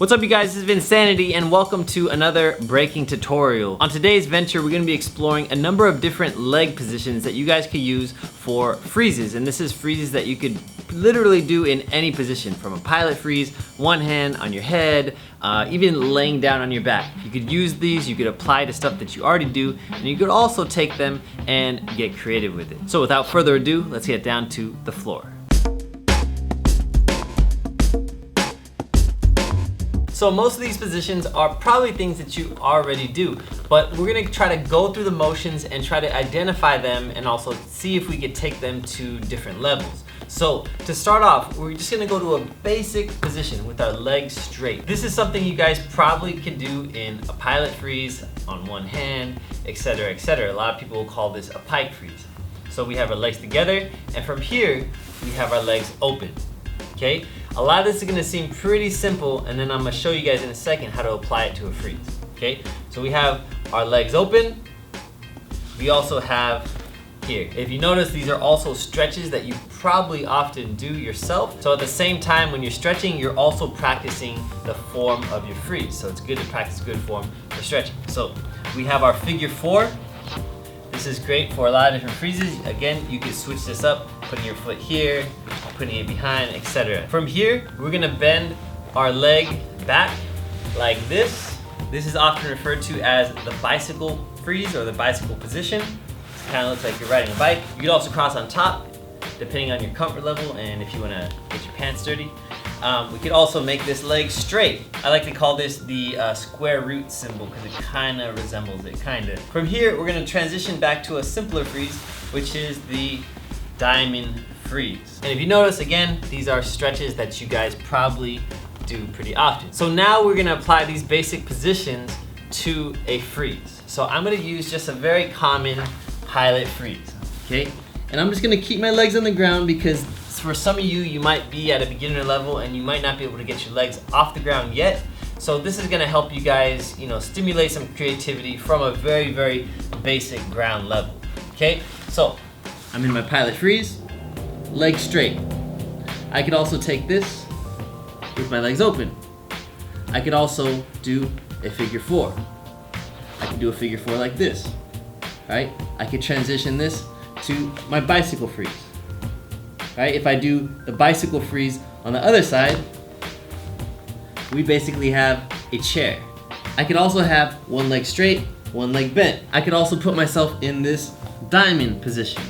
What's up you guys, this is Vincanity and welcome to another breaking tutorial. On today's venture, we're going to be exploring a number of different leg positions that you guys could use for freezes. And this is freezes that you could literally do in any position, from a pilot freeze, one hand on your head, even laying down on your back. You could use these, you could apply to stuff that you already do, and you could also take them and get creative with it. So without further ado, let's get down to the floor. So most of these positions are probably things that you already do, but we're gonna try to go through the motions and try to identify them and also see if we could take them to different levels. So to start off, we're just gonna go to a basic position with our legs straight. This is something you guys probably can do in a pilot freeze on one hand, etc., etc. A lot of people will call this a pike freeze. So we have our legs together, and from here, we have our legs open, okay? A lot of this is gonna seem pretty simple, and then I'm gonna show you guys in a second how to apply it to a freeze, okay? So we have our legs open. We also have here. If you notice, these are also stretches that you probably often do yourself. So at the same time, when you're stretching, you're also practicing the form of your freeze. So it's good to practice good form for stretching. So we have our figure four. This is great for a lot of different freezes. Again, you can switch this up, putting your foot here, putting it behind, etc. From here, we're gonna bend our leg back like this. This is often referred to as the bicycle freeze or the bicycle position. It kind of looks like you're riding a bike. You could also cross on top, depending on your comfort level and if you wanna get your pants dirty. We could also make this leg straight. I like to call this the square root symbol because it kind of resembles it, From here, we're gonna transition back to a simpler freeze, which is the diamond freeze. And if you notice, again, these are stretches that you guys probably do pretty often. So now we're gonna apply these basic positions to a freeze. So I'm gonna use just a very common pilot freeze, okay? And I'm just gonna keep my legs on the ground because for some of you, you might be at a beginner level and you might not be able to get your legs off the ground yet. So this is gonna help you guys, stimulate some creativity from a very, very basic ground level, okay? So I'm in my pilot freeze, legs straight. I could also take this with my legs open. I could also do a figure four. I could do a figure four like this, right? I could transition this to my bicycle freeze. Right? If I do the bicycle freeze on the other side, we basically have a chair. I could also have one leg straight, one leg bent. I could also put myself in this diamond position,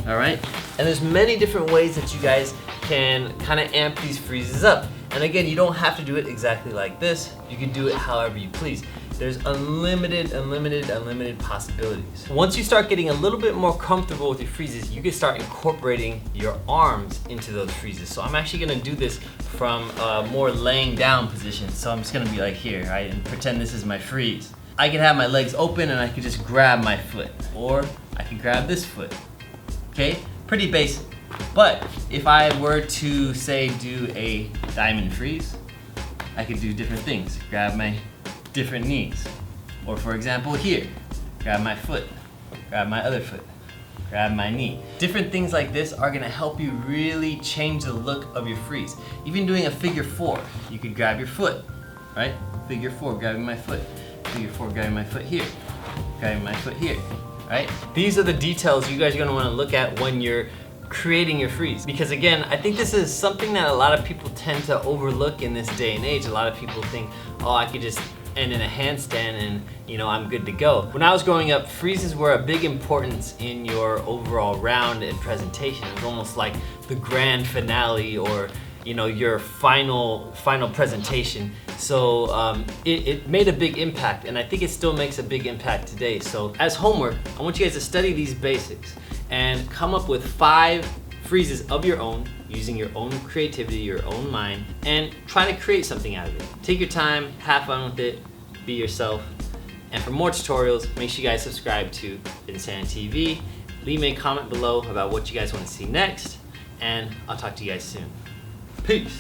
all right? And there's many different ways that you guys can kind of amp these freezes up. And again, you don't have to do it exactly like this. You can do it however you please. There's unlimited possibilities. Once you start getting a little bit more comfortable with your freezes, you can start incorporating your arms into those freezes. So I'm actually gonna do this from a more laying down position. So I'm just gonna be like here, right? And pretend this is my freeze. I could have my legs open and I could just grab my foot, or I could grab this foot, okay? Pretty basic. But if I were to say do a diamond freeze, I could do different things. Grab my different knees. Or for example here, grab my foot, grab my other foot, grab my knee. Different things like this are gonna help you really change the look of your freeze. Even doing a figure four, you could grab your foot, right? Figure four, grabbing my foot. Figure four, grabbing my foot here, grabbing my foot here, right? These are the details you guys are gonna wanna look at when you're creating your freeze. Because again, I think this is something that a lot of people tend to overlook in this day and age. A lot of people think, oh, I could just end in a handstand and I'm good to go. When I was growing up, freezes were a big importance in your overall round and presentation. It was almost like the grand finale or your final presentation. So it made a big impact, and I think it still makes a big impact today. So as homework, I want you guys to study these basics and come up with 5 freezes of your own, using your own creativity, your own mind, and try to create something out of it. Take your time, have fun with it, be yourself. And for more tutorials, make sure you guys subscribe to VincaniTV. Leave me a comment below about what you guys want to see next, and I'll talk to you guys soon. Peace.